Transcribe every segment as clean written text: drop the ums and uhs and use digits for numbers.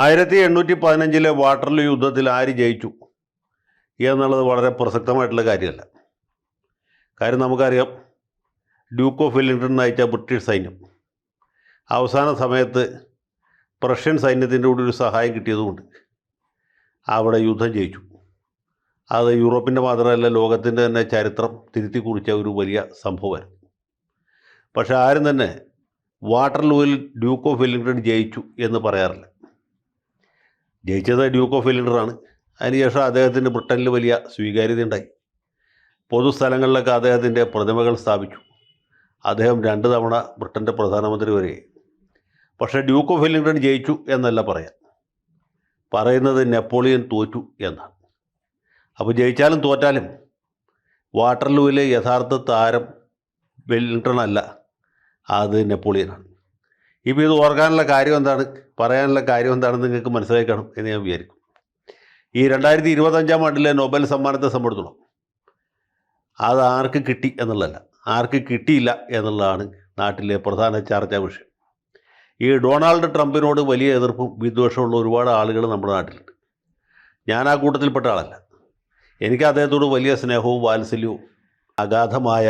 1815 Waterloo യുദ്ധത്തിൽ ആര് ജയിച്ചു എന്നുള്ളത് വളരെ പ്രസക്തമായിട്ടുള്ള കാര്യമല്ല. കാര്യം നമുക്കറിയാം, ഡ്യൂക്ക് ഓഫ് വെല്ലിംഗ്ടൺ നയിച്ച ബ്രിട്ടീഷ് സൈന്യം അവസാന സമയത്ത് പ്രഷ്യൻ സൈന്യത്തിൻ്റെ കൂടി ഒരു സഹായം കിട്ടിയതുകൊണ്ട് അവിടെ യുദ്ധം ജയിച്ചു. അത് യൂറോപ്പിൻ്റെ മാത്രമല്ല, ലോകത്തിൻ്റെ തന്നെ ചരിത്രം തിരുത്തി കുറിച്ച ഒരു വലിയ സംഭവമായിരുന്നു. പക്ഷെ ആരും തന്നെ വാട്ടർലൂവിൽ ഡ്യൂക്ക് ഓഫ് വെല്ലിംഗ്ടൺ ജയിച്ചു എന്ന് പറയാറില്ല. ജയിച്ചത് ഡ്യൂക്ക് ഓഫ് വെല്ലിംഗ്ടൺ. അതിനുശേഷം അദ്ദേഹത്തിന് ബ്രിട്ടനിൽ വലിയ സ്വീകാര്യത ഉണ്ടായി. പൊതുസ്ഥലങ്ങളിലൊക്കെ അദ്ദേഹത്തിൻ്റെ പ്രതിമകൾ സ്ഥാപിച്ചു. അദ്ദേഹം 2 തവണ ബ്രിട്ടൻ്റെ പ്രധാനമന്ത്രി വരെ. പക്ഷേ ഡ്യൂക്ക് ഓഫ് വെല്ലിംഗ്ടൺ ജയിച്ചു എന്നല്ല പറയുന്നത് നെപ്പോളിയൻ തോറ്റു എന്നാണ്. അപ്പോൾ ജയിച്ചാലും തോറ്റാലും വാട്ടർലൂവിലെ യഥാർത്ഥ താരം വെല്ലിംഗ്ടൺ അല്ല, അത് നെപ്പോളിയനാണ്. ഇപ്പോൾ ഇത് ഓർക്കാനുള്ള കാര്യം എന്താണ്, പറയാനുള്ള കാര്യം എന്താണെന്ന് നിങ്ങൾക്ക് മനസ്സിലായി കാണും എന്ന് ഞാൻ വിചാരിക്കും. ഈ 2025 ആണ്ടിലെ നൊബേൽ സമ്മാനത്തെ സംബന്ധിച്ചിടത്തോളം അത് ആർക്ക് കിട്ടി എന്നുള്ളതല്ല, ആർക്ക് കിട്ടിയില്ല എന്നുള്ളതാണ് നാട്ടിലെ പ്രധാന ചർച്ചാ വിഷയം. ഈ ഡൊണാൾഡ് ട്രംപിനോട് വലിയ എതിർപ്പും വിദ്വേഷമുള്ള ഒരുപാട് ആളുകൾ നമ്മുടെ നാട്ടിലുണ്ട്. ഞാൻ ആ കൂട്ടത്തിൽപ്പെട്ട ആളല്ല. എനിക്ക് അദ്ദേഹത്തോട് വലിയ സ്നേഹവും വാത്സല്യവും അഗാധമായ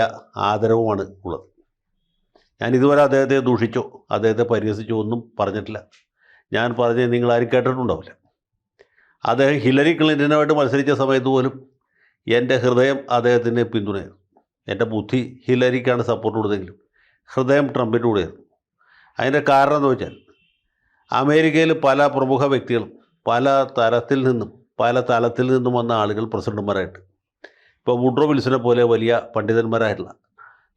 ആദരവുമാണ് ഉള്ളത്. ഞാൻ ഇതുവരെ അദ്ദേഹത്തെ ദൂഷിച്ചോ അദ്ദേഹത്തെ പരിഹസിച്ചോ ഒന്നും പറഞ്ഞിട്ടില്ല. ഞാൻ പറഞ്ഞത് നിങ്ങളാരും കേട്ടിട്ടുണ്ടാവില്ല. അദ്ദേഹം ഹിലരി ക്ലിൻ്റനുമായിട്ട് മത്സരിച്ച സമയത്ത് പോലും എൻ്റെ ഹൃദയം അദ്ദേഹത്തിന് പിന്തുണയായിരുന്നു. എൻ്റെ ബുദ്ധി ഹിലരിക്കാണ് സപ്പോർട്ട് കൊടുത്തെങ്കിലും ഹൃദയം ട്രംപിൻ്റെ കൂടെയായിരുന്നു. അതിൻ്റെ കാരണം എന്ന് വെച്ചാൽ, അമേരിക്കയിൽ പല പ്രമുഖ വ്യക്തികളും പല തലത്തിൽ നിന്നും വന്ന ആളുകൾ പ്രസിഡന്റുമാരായിട്ട്, ഇപ്പോൾ വുഡ്രോ വിൽസനെ പോലെ വലിയ പണ്ഡിതന്മാരായിട്ടുള്ള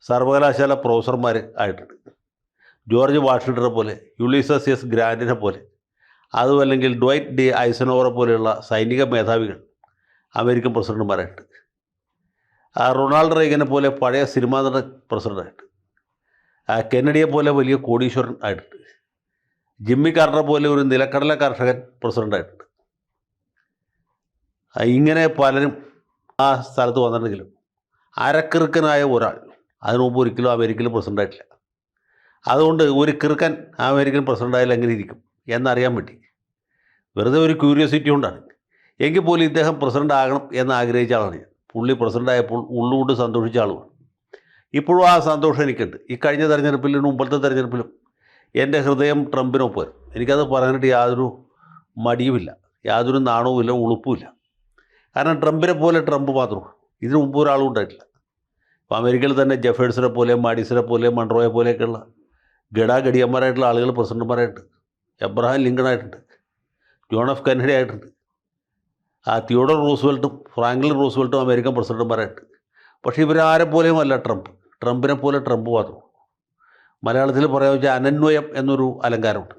സർവകലാശാല പ്രൊഫസർമാർ ആയിട്ടുണ്ട്. ജോർജ് വാഷിങ്ടനെ പോലെ, യുളീസസ് എസ് ഗ്രാൻഡിനെ പോലെ, അതുമല്ലെങ്കിൽ ഡ്വൈറ്റ് ഡി ഐസനോവറെ പോലെയുള്ള സൈനിക മേധാവികൾ അമേരിക്കൻ പ്രസിഡന്റുമാരായിട്ട്, റൊണാൾഡ് റീഗനെ പോലെ പഴയ സിനിമാ നടൻ പ്രസിഡൻ്റായിട്ട്, കെന്നഡിയെ പോലെ വലിയ കോടീശ്വരൻ ആയിട്ടുണ്ട്, ജിമ്മി കാർട്ടറെ പോലെ ഒരു നിലക്കടല കർഷകൻ പ്രസിഡൻ്റായിട്ടുണ്ട്. ഇങ്ങനെ പലരും ആ സ്ഥലത്ത് വന്നിട്ടുണ്ടെങ്കിലും അരക്കിറുക്കനായ ഒരാൾ അതിനു മുമ്പ് ഒരിക്കലും അമേരിക്കയിൽ പ്രസിഡൻ്റായിട്ടില്ല. അതുകൊണ്ട് ഒരു കിറുക്കൻ അമേരിക്കൻ പ്രസിഡൻ്റായാലും എങ്ങനെ ഇരിക്കും എന്നറിയാൻ വേണ്ടി വെറുതെ ഒരു ക്യൂരിയോസിറ്റി കൊണ്ടാണ്. എങ്കിൽ പോലും ഇദ്ദേഹം പ്രസിഡൻ്റ് ആകണം എന്ന് ആഗ്രഹിച്ച ആളാണ് ഞാൻ. പുള്ളി പ്രസിഡൻ്റായപ്പോൾ ഉള്ളുകൊണ്ട് സന്തോഷിച്ച ആളുമാണ്. ഇപ്പോഴും ആ സന്തോഷം എനിക്കുണ്ട്. ഈ കഴിഞ്ഞ തെരഞ്ഞെടുപ്പിലും മുമ്പത്തെ തെരഞ്ഞെടുപ്പിലും എൻ്റെ ഹൃദയം ട്രംപിനൊപ്പമായിരുന്നു. എനിക്കത് പറയാനായിട്ട് യാതൊരു മടിയുമില്ല, യാതൊരു നാണവുമില്ല, ഉളുപ്പുമില്ല. കാരണം ട്രംപിനെ പോലെ ട്രംപ് മാത്രമാണ്, ഇതിനു മുമ്പ് ഒരാളും ഉണ്ടായിട്ടില്ല. ഇപ്പോൾ അമേരിക്കയിൽ തന്നെ ജെഫേഴ്സിനെ പോലെ, മാഡിസനെ പോലെ, മൺട്രോയെ പോലെയൊക്കെയുള്ള ഗടാഗടിയന്മാരായിട്ടുള്ള ആളുകൾ പ്രസിഡന്റുമാരായിട്ടുണ്ട്. എബ്രഹാം ലിങ്കൺ ആയിട്ടുണ്ട്, ജോൺ എഫ് കെന്നഡി ആയിട്ടുണ്ട്, തിയോഡർ റൂസ്വെൽട്ടും ഫ്രാങ്ക്ലിൻ റൂസ്വെൽട്ടും അമേരിക്കൻ പ്രസിഡന്റുമാരായിട്ടുണ്ട്. പക്ഷേ ഇവരാരെ പോലെയും അല്ല ട്രംപിനെ പോലെ ട്രംപ് മാത്രം. മലയാളത്തിൽ പറയാൻ വെച്ചാൽ അനന്വയം എന്നൊരു അലങ്കാരമുണ്ട്.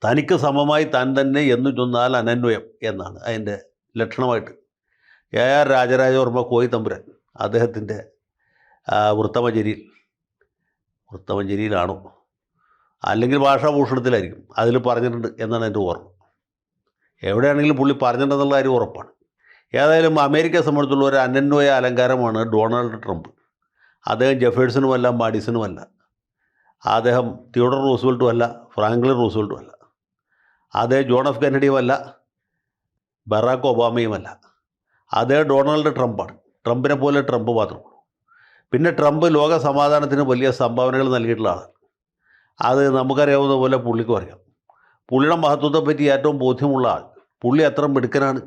തനിക്ക് സമമായി താൻ തന്നെ എന്ന് ചൊന്നാൽ അനന്വയം എന്നാണ് അതിൻ്റെ ലക്ഷണമായിട്ട് AR രാജരാജവർമ്മ കോയി തമ്പുരാൻ അദ്ദേഹത്തിൻ്റെ വൃത്തമഞ്ജരിയിലാണോ അല്ലെങ്കിൽ ഭാഷാഭൂഷണത്തിലായിരിക്കും അതിൽ പറഞ്ഞിട്ടുണ്ട് എന്നാണ് എൻ്റെ ഓർമ്മ. എവിടെയാണെങ്കിലും പുള്ളി പറഞ്ഞിട്ടുണ്ടെന്നുള്ള കാര്യം ഉറപ്പാണ്. ഏതായാലും അമേരിക്കയെ സംബന്ധിച്ചുള്ള ഒരു അനന്വയ അലങ്കാരമാണ് ഡൊണാൾഡ് ട്രംപ്. അദ്ദേഹം ജെഫേഴ്സനുമല്ല, മാഡിസനുമല്ല, അദ്ദേഹം തിയോഡർ റൂസ്വെൽട്ടുമല്ല, ഫ്രാങ്ക്ലിൻ റൂസ്വെൽട്ടുമല്ല, അദ്ദേഹം ജോൺ എഫ് കെന്നഡിയുമല്ല, ബറാക്ക് ഒബാമയുമല്ല. അദ്ദേഹം ഡൊണാൾഡ് ട്രംപാണ്. ട്രംപിനെ പോലെ ട്രംപ് മാത്രമേ ഉള്ളൂ. പിന്നെ ട്രംപ് ലോക സമാധാനത്തിന് വലിയ സംഭാവനകൾ നൽകിയിട്ടുള്ള ആളാണ്. അത് നമുക്കറിയാവുന്ന പോലെ പുള്ളിക്കും അറിയാം. പുള്ളിയുടെ മഹത്വത്തെപ്പറ്റി ഏറ്റവും ബോധ്യമുള്ള ആൾ, പുള്ളി എത്ര മിടുക്കനാണ്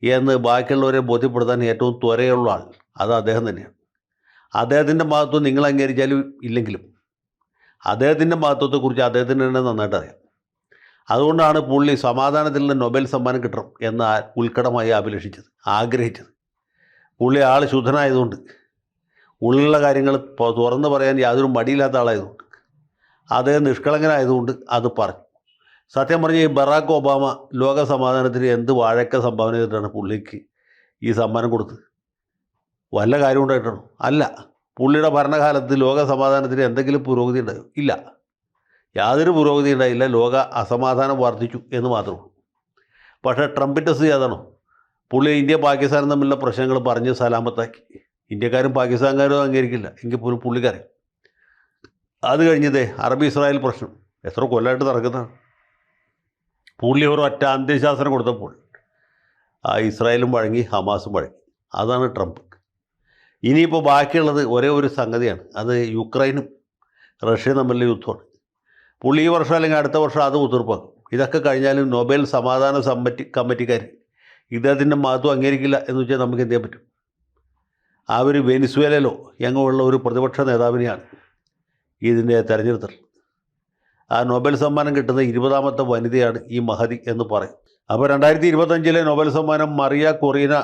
എന്ന് ബാക്കിയുള്ളവരെ ബോധ്യപ്പെടുത്താൻ ഏറ്റവും ത്വരയുള്ള ആൾ അത് അദ്ദേഹം തന്നെയാണ്. അദ്ദേഹത്തിൻ്റെ മഹത്വം നിങ്ങൾ അംഗീകരിച്ചാലും ഇല്ലെങ്കിലും അദ്ദേഹത്തിൻ്റെ മഹത്വത്തെക്കുറിച്ച് അദ്ദേഹത്തിന് തന്നെ നന്നായിട്ട് അറിയാം. അതുകൊണ്ടാണ് പുള്ളി സമാധാനത്തിലുള്ള നൊബേൽ സമ്മാനം കിട്ടണം എന്ന് ഉത്കടമായി ആഗ്രഹിച്ചത്. പുള്ളി ആൾ ശുദ്ധനായതുകൊണ്ട്, ഉള്ളിലുള്ള കാര്യങ്ങൾ തുറന്ന് പറയാൻ യാതൊരു മടിയില്ലാത്ത ആളായതുകൊണ്ട്, അദ്ദേഹം നിഷ്കളങ്കനായതുകൊണ്ട് അത് പറഞ്ഞു. സത്യം പറഞ്ഞ ഈ ബറാക്ക് ഒബാമ ലോക സമാധാനത്തിന് എന്ത് വാഴക്ക സംഭാവന ചെയ്തിട്ടാണ് പുള്ളിക്ക് ഈ സമ്മാനം കൊടുത്തത്? വല്ല കാര്യം ഉണ്ടായിട്ടാണോ? അല്ല. പുള്ളിയുടെ ഭരണകാലത്ത് ലോക സമാധാനത്തിന് എന്തെങ്കിലും പുരോഗതി ഉണ്ടായോ? ഇല്ല, യാതൊരു പുരോഗതി ഉണ്ടായില്ല. ലോക അസമാധാനം വർദ്ധിച്ചു എന്ന് മാത്രമേ. പക്ഷേ ട്രംപിൻ്റെ സ്ഥിതി അതാണോ? പുള്ളി ഇന്ത്യ പാകിസ്ഥാനും തമ്മിലുള്ള പ്രശ്നങ്ങൾ പറഞ്ഞ് സലാമത്താക്കി. ഇന്ത്യക്കാരും പാകിസ്ഥാൻകാരും അംഗീകരിക്കില്ല, എങ്കിൽ പോലും പുള്ളിക്കറിയാം. അത് കഴിഞ്ഞതേ അറബ് ഇസ്രായേൽ പ്രശ്നം എത്ര കൊല്ലമായിട്ട് നടക്കുന്നതാണ്. പുള്ളി ഒരു ഒറ്റ അന്ത്യശാസനം കൊടുത്തപ്പോൾ ഇസ്രായേലും വഴങ്ങി, ഹമാസും വഴങ്ങി. അതാണ് ട്രംപ്. ഇനിയിപ്പോൾ ബാക്കിയുള്ളത് ഒരേ ഒരു സംഗതിയാണ്. അത് യുക്രൈനും റഷ്യയും തമ്മിലുള്ള യുദ്ധമാണ്. പുള്ളി ഈ വർഷം അല്ലെങ്കിൽ അടുത്ത വർഷം അത് ഉത്തീർപ്പാക്കും. ഇതൊക്കെ കഴിഞ്ഞാലും നൊബേൽ സമാധാന കമ്മിറ്റിക്കാർ ഇദ്ദേഹത്തിൻ്റെ മഹത്വം അംഗീകരിക്കില്ല എന്ന് വെച്ചാൽ നമുക്ക് എന്ത് ചെയ്യാൻ പറ്റും? അവർ വെനിസ്വേലയിലോ എങ്ങനെയുള്ള ഒരു പ്രതിപക്ഷ നേതാവിനെയാണ് ഇതിൻ്റെ തെരഞ്ഞെടുത്തത്. ആ നൊബേൽ സമ്മാനം കിട്ടുന്ന 20ാമത്തെ വനിതയാണ് ഈ മഹതി എന്ന് പറയും. അപ്പോൾ 2025 നൊബേൽ സമ്മാനം മറിയ കൊറീന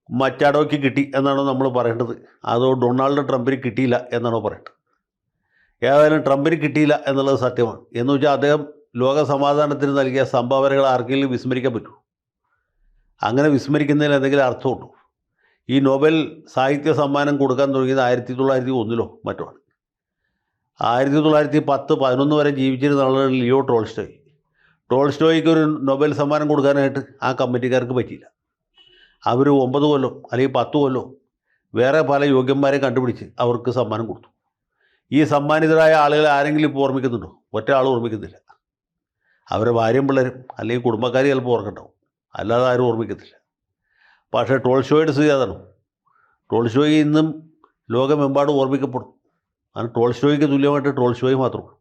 മച്ചാഡോയ്ക്ക് കിട്ടി എന്നാണോ നമ്മൾ പറയേണ്ടത്, അതോ ഡൊണാൾഡ് ട്രംപിന് കിട്ടിയില്ല എന്നാണോ പറയേണ്ടത്? ഏതായാലും ട്രംപിന് കിട്ടിയില്ല എന്നുള്ളത് സത്യമാണ്. എന്ന് വെച്ചാൽ അദ്ദേഹം ലോക സമാധാനത്തിന് നൽകിയ സംഭാവനകൾ ആർക്കെങ്കിലും വിസ്മരിക്കാൻ പറ്റുമോ? അങ്ങനെ വിസ്മരിക്കുന്നതിൽ എന്തെങ്കിലും അർത്ഥമുണ്ടോ? ഈ നൊബേൽ സാഹിത്യ സമ്മാനം കൊടുക്കാൻ തുടങ്ങിയത് 1901 മറ്റോ ആണ്. 1910-11 വരെ ജീവിച്ചിരുന്ന ആളാണ് ലിയോ ടോൾസ്റ്റോയ്. ടോൾസ്റ്റോയ്ക്ക് ഒരു നൊബേൽ സമ്മാനം കൊടുക്കാനായിട്ട് ആ കമ്മിറ്റിക്കാർക്ക് പറ്റിയില്ല. അവർ 9 കൊല്ലം അല്ലെങ്കിൽ 10 കൊല്ലം വേറെ പല യോഗ്യന്മാരെ കണ്ടുപിടിച്ച് അവർക്ക് സമ്മാനം കൊടുത്തു. ഈ സമ്മാനിതരായ ആളുകളെ ആരെങ്കിലും ഇപ്പോൾ ഓർമ്മിക്കുന്നുണ്ടോ? ഒറ്റ ആൾ ഓർമ്മിക്കുന്നില്ല. അവരെ ഭാര്യയും പിള്ളേരും അല്ലെങ്കിൽ കുടുംബക്കാർ ചിലപ്പോൾ ഓർക്കണ്ടാവും, അല്ലാതെ ആരും ഓർമ്മിക്കത്തില്ല. പക്ഷേ ടോൾസ്റ്റോയുടെ സ്ഥിതി അതാണ്. ടോൾസ്റ്റോയ് ഇന്നും ലോകമെമ്പാടും ഓർമ്മിക്കപ്പെടും. അത് ടോൾസ്റ്റോയ്ക്ക് തുല്യമായിട്ട് ടോൾസ്റ്റോയ് മാത്രമേ.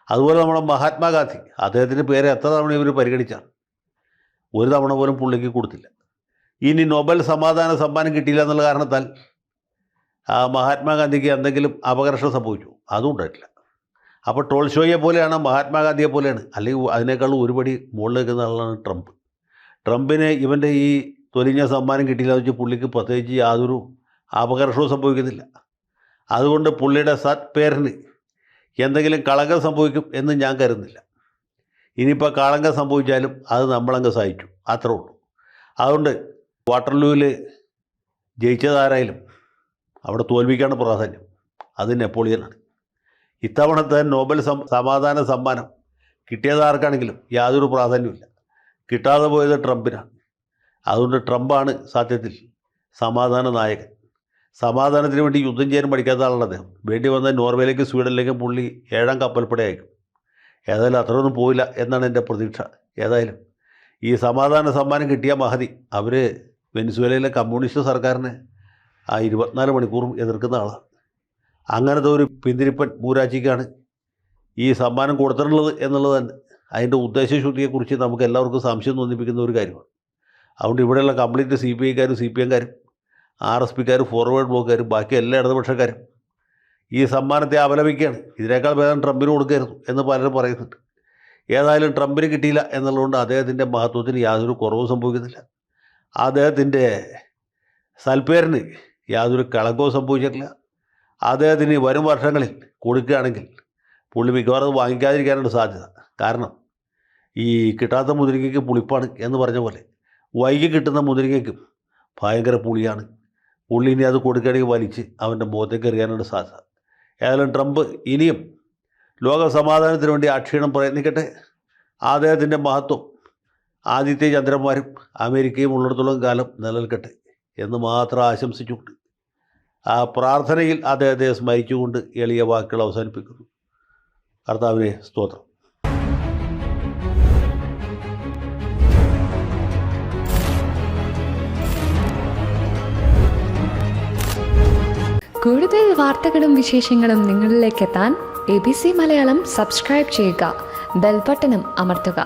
അതുപോലെ നമ്മുടെ മഹാത്മാഗാന്ധി, അദ്ദേഹത്തിൻ്റെ പേര് എത്ര തവണ ഇവർ പരിഗണിച്ചാണ്, ഒരു തവണ പോലും പുള്ളിക്ക് കൊടുത്തില്ല. ഇനി നൊബേൽ സമാധാന സമ്മാനം കിട്ടിയില്ല എന്നുള്ള കാരണത്താൽ മഹാത്മാഗാന്ധിക്ക് എന്തെങ്കിലും അപകർഷം സംഭവിച്ചു? അതും ഉണ്ടായിട്ടില്ല. അപ്പോൾ ടോൾസ്റ്റോയെ പോലെയാണ്, മഹാത്മാഗാന്ധിയെ പോലെയാണ്, അല്ലെങ്കിൽ അതിനേക്കാളും ഒരുപടി മുകളിൽ നിൽക്കുന്ന ആളാണ് ട്രംപ്. ട്രംപിന് ഇവൻ്റെ ഈ തൊലിഞ്ഞ സമ്മാനം കിട്ടിയില്ല എന്ന് വെച്ചാൽ പുള്ളിക്ക് പ്രത്യേകിച്ച് യാതൊരു അപകർഷവും സംഭവിക്കുന്നില്ല. അതുകൊണ്ട് പുള്ളിയുടെ പേരിന് എന്തെങ്കിലും കളങ്കം സംഭവിക്കും എന്ന് ഞാൻ കരുതുന്നില്ല. ഇനിയിപ്പോൾ കളങ്കം സംഭവിച്ചാലും അത് നമ്മളങ്ങ് സഹിച്ചു, അത്രേ ഉള്ളൂ. അതുകൊണ്ട് വാട്ടർലൂവിൽ ജയിച്ചതാരായാലും അവിടെ തോൽവിക്കാണ് പ്രാധാന്യം. അത് നെപ്പോളിയനാണ്. ഇത്തവണത്തെ നൊബേൽ സമാധാന സമ്മാനം കിട്ടിയതാർക്കാണെങ്കിലും യാതൊരു പ്രാധാന്യമില്ല. കിട്ടാതെ പോയത് ട്രംപിനാണ്. അതുകൊണ്ട് ട്രംപാണ് സത്യത്തിൽ സമാധാന നായകൻ. സമാധാനത്തിന് വേണ്ടി യുദ്ധം ചെയ്യാൻ പഠിക്കാത്ത ആളാണ് അദ്ദേഹം. വേണ്ടി വന്ന നോർവേയിലേക്കും സ്വീഡനിലേക്കും പുള്ളി 7ാം കപ്പൽപ്പട അയക്കും. ഏതായാലും അത്രയൊന്നും പോയില്ല എന്നാണ് എൻ്റെ പ്രതീക്ഷ. ഏതായാലും ഈ സമാധാന സമ്മാനം കിട്ടിയ മഹതി അവർ വെനിസ്വേലയിലെ കമ്മ്യൂണിസ്റ്റ് സർക്കാരിനെ 24 മണിക്കൂറും എതിർക്കുന്ന ആളാണ്. അങ്ങനത്തെ ഒരു പിന്തിരിപ്പൻ മൂരാച്ചിക്കാണ് ഈ സമ്മാനം കൊടുത്തിട്ടുള്ളത് എന്നുള്ളത് തന്നെ അതിൻ്റെ ഉദ്ദേശശുദ്ധിയെക്കുറിച്ച് നമുക്ക് എല്ലാവർക്കും സംശയം തോന്നിപ്പിക്കുന്ന ഒരു കാര്യമാണ്. അതുകൊണ്ട് ഇവിടെയുള്ള കംപ്ലീറ്റ് CPI-ക്കാരും CPM-കാരും RSP-ക്കാരും ഫോർവേഡ് ബ്ലോക്കുകാരും ബാക്കി എല്ലാ ഇടതുപക്ഷക്കാരും ഈ സമ്മാനത്തെ അപലപിക്കുകയാണ്. ഇതിനേക്കാൾ ഭേദം ട്രംപിന് കൊടുക്കരുത് എന്ന് പലരും പറയുന്നുണ്ട്. ഏതായാലും ട്രംപിന് കിട്ടിയില്ല എന്നുള്ളതുകൊണ്ട് അദ്ദേഹത്തിൻ്റെ മഹത്വത്തിന് യാതൊരു കുറവും സംഭവിക്കുന്നില്ല. അദ്ദേഹത്തിൻ്റെ സൽപ്പേരിന് യാതൊരു കളങ്കവും സംഭവിച്ചിട്ടില്ല. അദ്ദേഹത്തിന് വരും വർഷങ്ങളിൽ കൊടുക്കുകയാണെങ്കിൽ പുള്ളി മിക്കവാറും വാങ്ങിക്കാതിരിക്കാനുള്ള സാധ്യത. കാരണം ഈ കിട്ടാത്ത മുതിരിങ്ങയ്ക്ക് പുളിപ്പാണ് എന്ന് പറഞ്ഞ പോലെ വൈകി കിട്ടുന്ന മുതിരിങ്ങയ്ക്കും ഭയങ്കര പുളിയാണ്. പുള്ളി ഇനി അത് കൊടുക്കുകയാണെങ്കിൽ വലിച്ച് അവൻ്റെ മുഖത്തേക്ക് എറിയാനുള്ള സാധ്യത. ഏതായാലും ട്രംപ് ഇനിയും ലോക സമാധാനത്തിന് വേണ്ടി അക്ഷീണം പ്രയത്നിക്കട്ടെ. അദ്ദേഹത്തിൻ്റെ മഹത്വം ആദിത്യ ചന്ദ്രന്മാരും അമേരിക്കയും ഉള്ളിടത്തോളം കാലം നിലനിൽക്കട്ടെ എന്ന് മാത്രം ആശംസിച്ചുകൊണ്ട് ആ പ്രാർത്ഥനയിൽ അദ്ദേഹത്തെ സ്മരിച്ചുകൊണ്ട് എളിയ വാക്കുകൾ അവസാനിപ്പിക്കുന്നു. കർത്താവിനെ സ്തോത്രം. കൂടുതൽ വാർത്തകളും വിശേഷങ്ങളും നിങ്ങളിലേക്ക് എത്താൻ ABC മലയാളം സബ്സ്ക്രൈബ് ചെയ്യുക, ബെൽ ബട്ടണും അമർത്തുക.